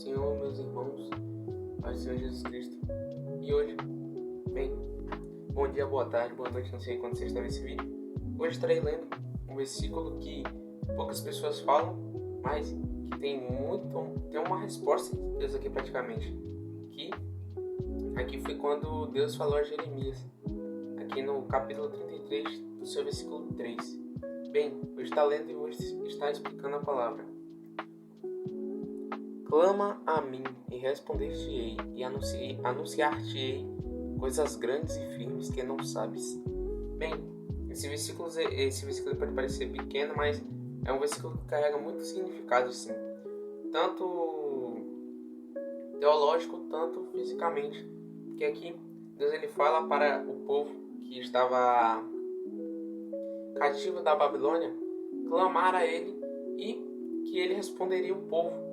Senhor, meus irmãos, Pai do Senhor Jesus Cristo. E hoje, bom dia, boa tarde, boa noite, não sei quando você está nesse vídeo. Hoje estarei lendo um versículo que poucas pessoas falam, mas que tem uma resposta de Deus aqui praticamente. Aqui foi quando Deus falou a Jeremias, aqui no capítulo 33, do seu versículo 3. Hoje está lendo e hoje está explicando a palavra. Clama a mim e responder-te-ei, e anunciar-te-ei coisas grandes e firmes que não sabes. Esse versículo pode parecer pequeno, mas é um versículo que carrega muito significado, sim. Tanto teológico, tanto fisicamente. Porque aqui Deus ele fala para o povo que estava cativo da Babilônia clamar a ele e que ele responderia o povo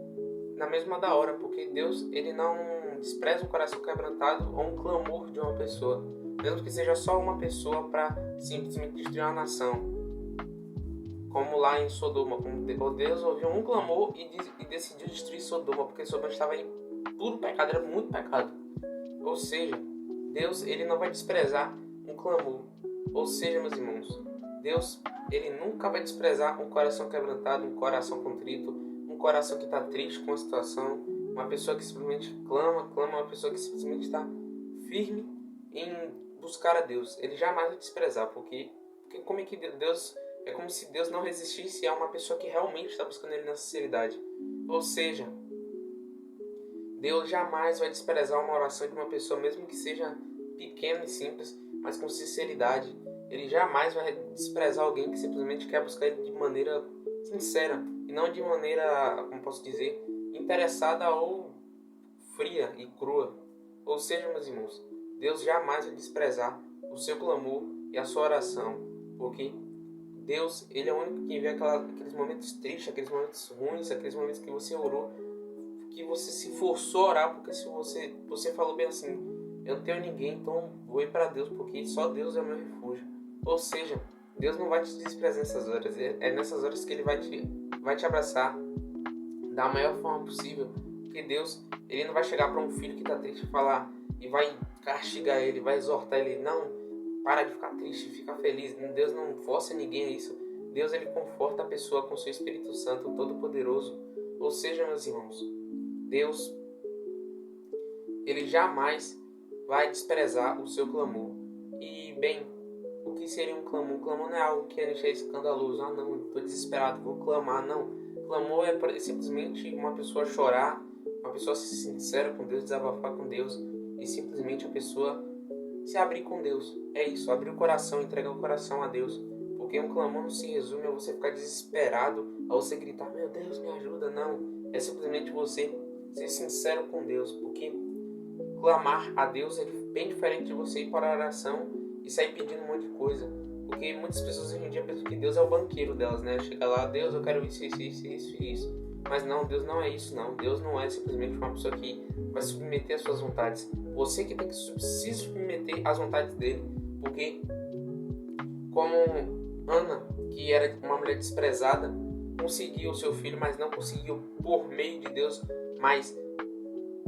na mesma da hora, porque Deus ele não despreza um coração quebrantado ou um clamor de uma pessoa, mesmo que seja só uma pessoa para simplesmente destruir uma nação, como lá em Sodoma, como Deus ouviu um clamor e decidiu destruir Sodoma, porque Sodoma estava em puro pecado, era muito pecado. Ou seja, Deus ele não vai desprezar um clamor. Ou seja, meus irmãos, Deus ele nunca vai desprezar um coração quebrantado, um coração contrito, um coração que está triste com a situação, uma pessoa que simplesmente clama, uma pessoa que simplesmente está firme em buscar a Deus. Ele jamais vai desprezar, porque como é que Deus... É como se Deus não resistisse a uma pessoa que realmente está buscando Ele na sinceridade. Ou seja, Deus jamais vai desprezar uma oração de uma pessoa, mesmo que seja pequena e simples, mas com sinceridade. Ele jamais vai desprezar alguém que simplesmente quer buscar Ele de maneira sincera, e não de maneira, como posso dizer, interessada ou fria e crua. Ou seja, meus irmãos, Deus jamais vai desprezar o seu clamor e a sua oração, porque Deus, Ele é o único que vê aqueles momentos tristes, aqueles momentos ruins, aqueles momentos que você orou, que você se forçou a orar, porque se você falou bem assim, eu não tenho ninguém, então vou ir para Deus, porque só Deus é o meu refúgio. Ou seja, Deus não vai te desprezar nessas horas, é nessas horas que Ele vai te abraçar da maior forma possível, porque Deus, Ele não vai chegar para um filho que está triste e falar, e vai castigar ele, vai exortar ele, não, para de ficar triste, fica feliz. Deus não força ninguém a isso. Deus ele conforta a pessoa com seu Espírito Santo Todo-Poderoso. Ou seja, meus irmãos, Deus ele jamais vai desprezar o seu clamor. E o que seria um clamor? Um clamor não é algo que a gente é escandaloso. Ah não, estou desesperado, vou clamar. Não, clamor é simplesmente uma pessoa chorar, uma pessoa ser sincera com Deus, desabafar com Deus, e simplesmente a pessoa se abrir com Deus. É isso, abrir o coração, entregar o coração a Deus. Porque um clamor não se resume a você ficar desesperado, a você gritar, meu Deus, me ajuda. Não, é simplesmente você ser sincero com Deus. Porque clamar a Deus é bem diferente de você ir para a oração e sair pedindo um monte de coisa. Porque muitas pessoas hoje em dia pensam que Deus é o banqueiro delas, né? Chega lá, Deus, eu quero isso. Mas não, Deus não é isso, não. Deus não é simplesmente uma pessoa que vai submeter às suas vontades. Você que tem que se submeter às vontades dele. Porque, como Ana, que era uma mulher desprezada, conseguiu o seu filho, mas não conseguiu por meio de Deus, mas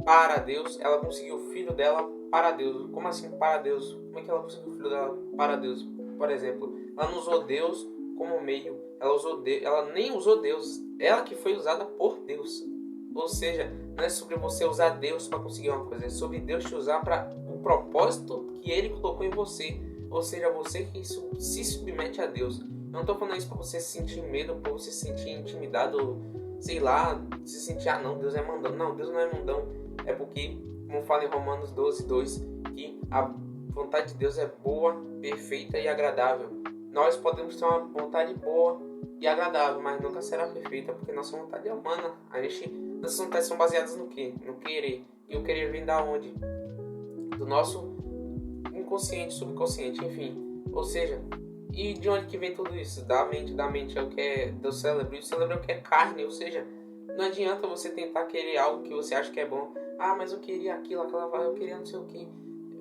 para Deus. Ela conseguiu o filho dela para Deus. Como assim para Deus? Como é que ela conseguiu o filho dela para Deus? Por exemplo, ela não usou Deus como meio. Ela nem usou Deus. Ela que foi usada por Deus. Ou seja, não é sobre você usar Deus para conseguir uma coisa. É sobre Deus te usar para o propósito que Ele colocou em você. Ou seja, você que se submete a Deus. Eu não estou falando isso para você sentir medo, para você se sentir intimidado, sei lá, se sentir, não, Deus é mandão. Não, Deus não é mandão. É porque, como fala em Romanos 12:2, que a vontade de Deus é boa, perfeita e agradável. Nós podemos ter uma vontade boa e agradável, mas nunca será perfeita, porque nossa vontade é humana. Nossas vontades são baseadas no quê? No querer. E o querer vem da onde? Do nosso inconsciente, subconsciente, enfim. Ou seja, e de onde que vem tudo isso? Da mente é o que é do cérebro, e o cérebro é o que é carne. Ou seja, não adianta você tentar querer algo que você acha que é bom. Ah, mas eu queria aquilo, eu queria não sei o que.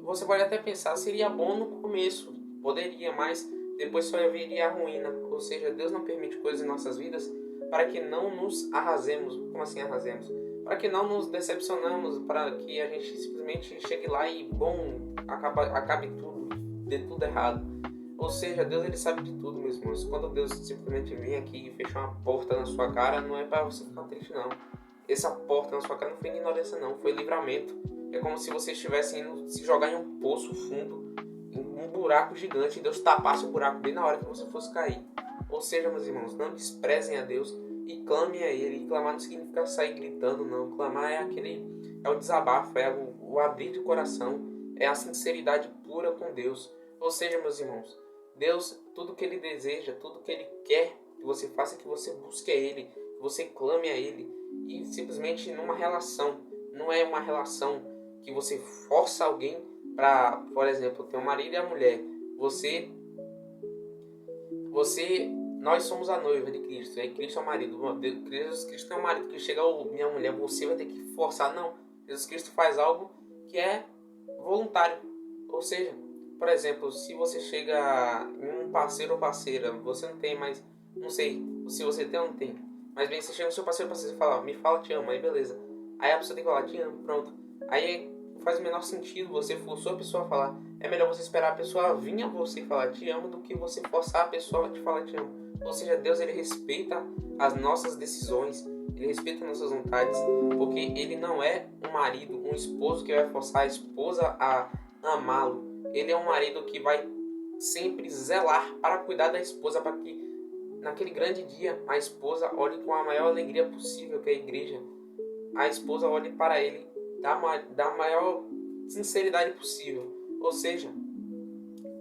Você pode até pensar, seria bom no começo, poderia, mas depois só viria a ruína. Ou seja, Deus não permite coisas em nossas vidas para que não nos arrasemos. Como assim arrasemos? para que não nos decepcionamos, para que a gente simplesmente chegue lá e, bom, acabe tudo, dê tudo errado. Ou seja, Deus ele sabe de tudo, meus irmãos. Quando Deus simplesmente vem aqui e fecha uma porta na sua cara, não é para você ficar triste, não. Essa porta na sua cara não foi ignorância, não, foi livramento. É como se você estivesse indo se jogar em um poço fundo, em um buraco gigante, e Deus tapasse o buraco bem na hora que você fosse cair. Ou seja, meus irmãos, não desprezem a Deus e clamem a Ele. E clamar não significa sair gritando, não. Clamar é o desabafo, é o abrir de coração, é a sinceridade pura com Deus. Ou seja, meus irmãos, Deus, tudo que Ele deseja, tudo que Ele quer que você faça, que você busque a Ele, que você clame a Ele. E simplesmente numa relação, não é uma relação que você força alguém para, por exemplo, ter um marido e a mulher. Nós somos a noiva de Cristo, e Cristo é o marido. Jesus Cristo é o marido que chega, minha mulher, você vai ter que forçar. Não, Jesus Cristo faz algo que é voluntário. Ou seja, por exemplo, se você chega em um parceiro ou parceira, você não tem mais, não sei se você tem ou não tem, mas bem, você chega no seu parceiro ou parceira e fala, me fala te amo, aí beleza. Aí a pessoa tem que falar, te amo, pronto. Aí faz o menor sentido você forçou a pessoa a falar. É melhor você esperar a pessoa vir a você falar te amo do que você forçar a pessoa a te falar te amo. Ou seja, Deus ele respeita as nossas decisões, ele respeita as nossas vontades, porque ele não é um marido, um esposo que vai forçar a esposa a amá-lo. Ele é um marido que vai sempre zelar para cuidar da esposa, para que naquele grande dia a esposa olhe com a maior alegria possível, que é a igreja. A esposa olhe para ele da maior sinceridade possível. Ou seja,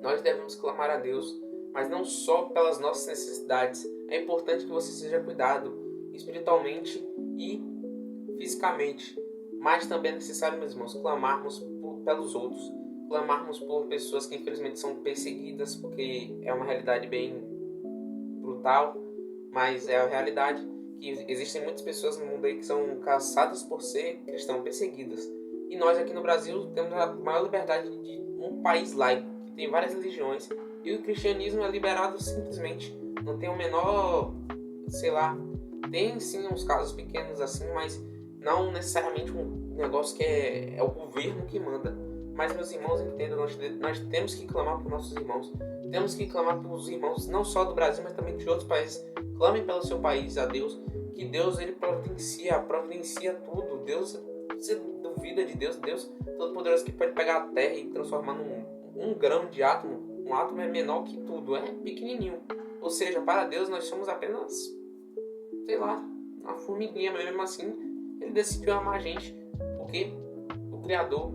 nós devemos clamar a Deus, mas não só pelas nossas necessidades. É importante que você seja cuidado espiritualmente e fisicamente. Mas também é necessário, meus irmãos, clamarmos pelos outros. Clamarmos por pessoas que infelizmente são perseguidas, porque é uma realidade bem brutal, mas é a realidade que existem muitas pessoas no mundo aí que são caçadas por ser cristãos, perseguidas. E nós aqui no Brasil temos a maior liberdade de um país laico, que tem várias religiões, e o cristianismo é liberado simplesmente. Não tem o menor, sei lá, tem sim uns casos pequenos assim, mas não necessariamente um negócio que é o governo que manda. Mas, meus irmãos, entendam, nós temos que clamar por nossos irmãos. Temos que clamar pelos irmãos, não só do Brasil, mas também de outros países. Clamem pelo seu país a Deus, que Deus ele providencia tudo. Deus, você duvida de Deus? Deus Todo-Poderoso que pode pegar a terra e transformar num grão de átomo. Um átomo é menor que tudo, é pequenininho. Ou seja, para Deus nós somos apenas, sei lá, uma formiguinha, mas mesmo assim ele decidiu amar a gente, porque o Criador,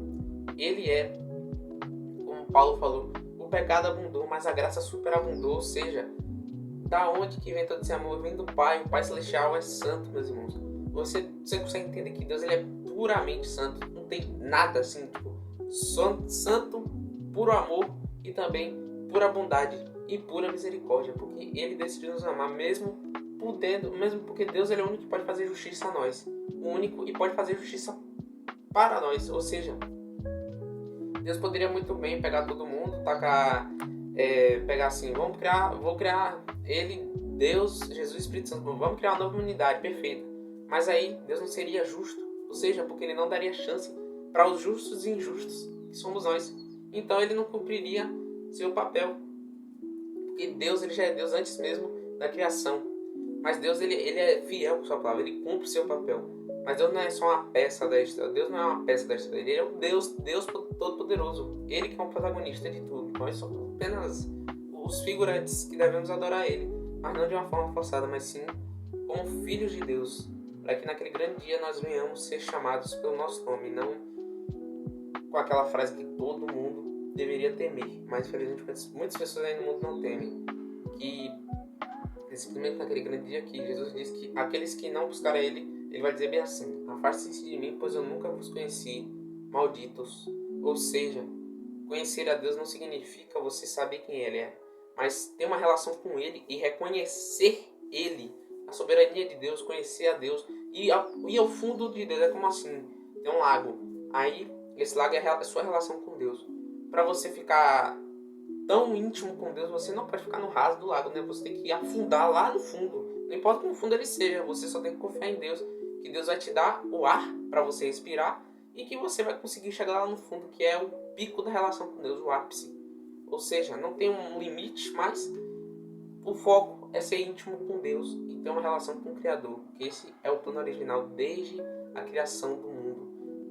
ele é, como Paulo falou, o pecado abundou, mas a graça superabundou. Ou seja, da onde que vem todo esse amor? Vem do Pai. O Pai Celestial é santo, meus irmãos. Você consegue entender que Deus ele é puramente santo. Não tem nada assim, tipo, santo, puro amor e também pura bondade e pura misericórdia, porque ele decidiu nos amar mesmo porque Deus ele é o único que pode fazer justiça a nós, o único e pode fazer justiça para nós. Ou seja, Deus poderia muito bem pegar todo mundo, pegar assim, vou criar ele, Deus, Jesus e Espírito Santo, vamos criar uma nova humanidade perfeita. Mas aí Deus não seria justo, ou seja, porque ele não daria chance para os justos e injustos, que somos nós. Então ele não cumpriria seu papel, porque Deus ele já é Deus antes mesmo da criação. Mas Deus ele é fiel com sua palavra, ele cumpre seu papel. Mas Deus não é só uma peça da história, Deus não é uma peça da história, ele é o Deus Todo-Poderoso, ele que é o protagonista de tudo. Nós somos apenas os figurantes que devemos adorar ele, mas não de uma forma forçada, mas sim como filhos de Deus, para que naquele grande dia nós venhamos ser chamados pelo nosso nome, não com aquela frase que todo mundo deveria temer, mas infelizmente muitas pessoas aí no mundo não temem, que simplesmente naquele grande dia que Jesus diz que aqueles que não buscarem ele vai dizer bem assim: afaste-se de mim, pois eu nunca vos conheci, malditos. Ou seja, conhecer a Deus não significa você saber quem ele é, mas ter uma relação com ele e reconhecer ele, a soberania de Deus, conhecer a Deus e ao fundo de Deus. É como assim, tem um lago, aí esse lago é a sua relação com Deus. Para você ficar tão íntimo com Deus, você não pode ficar no raso do lago, né? Você tem que afundar lá no fundo. Não importa como fundo ele seja, você só tem que confiar em Deus, que Deus vai te dar o ar para você respirar e que você vai conseguir chegar lá no fundo, que é o pico da relação com Deus, o ápice. Ou seja, não tem um limite, mas o foco é ser íntimo com Deus e ter uma relação com o Criador, que esse é o plano original desde a criação do mundo,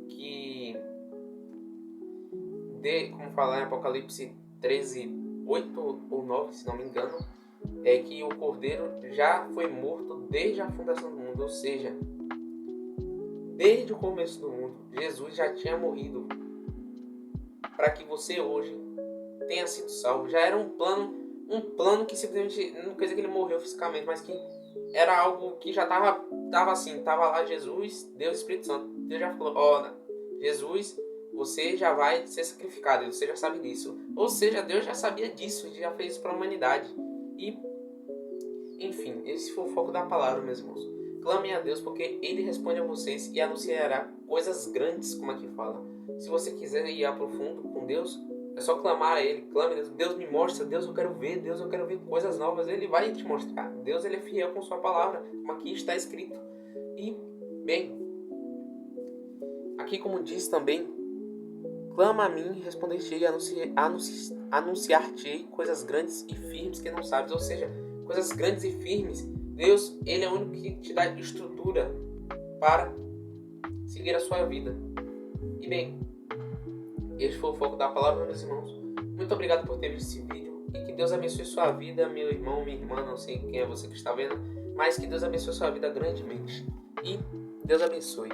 que como falar em Apocalipse 13, 8 ou 9, se não me engano, é que o Cordeiro já foi morto desde a fundação do mundo, ou seja, desde o começo do mundo, Jesus já tinha morrido para que você hoje tenha sido salvo. Já era um plano que simplesmente, não quer dizer que ele morreu fisicamente, mas que era algo que já estava lá Jesus, Deus e Espírito Santo. Deus já falou, Jesus, você já vai ser sacrificado, você já sabe disso. Ou seja, Deus já sabia disso, já fez isso para a humanidade. E, enfim, esse foi o foco da palavra, meus irmãos. Clamem a Deus, porque Ele responde a vocês e anunciará coisas grandes, como aqui fala. Se você quiser ir a profundo com Deus, é só clamar a Ele. Clame a Deus. Deus me mostra, Deus eu quero ver, Deus eu quero ver coisas novas. Ele vai te mostrar. Deus ele é fiel com sua palavra, como aqui está escrito. E, bem, aqui como diz também, clama a mim, responder-te-ei, anunciar-te-ei coisas grandes e firmes que não sabes. Ou seja, coisas grandes e firmes. Deus, ele é o único que te dá estrutura para seguir a sua vida. E bem, este foi o foco da palavra, meus irmãos. Muito obrigado por ter visto esse vídeo. E que Deus abençoe sua vida, meu irmão, minha irmã, não sei quem é você que está vendo, mas que Deus abençoe sua vida grandemente. E Deus abençoe.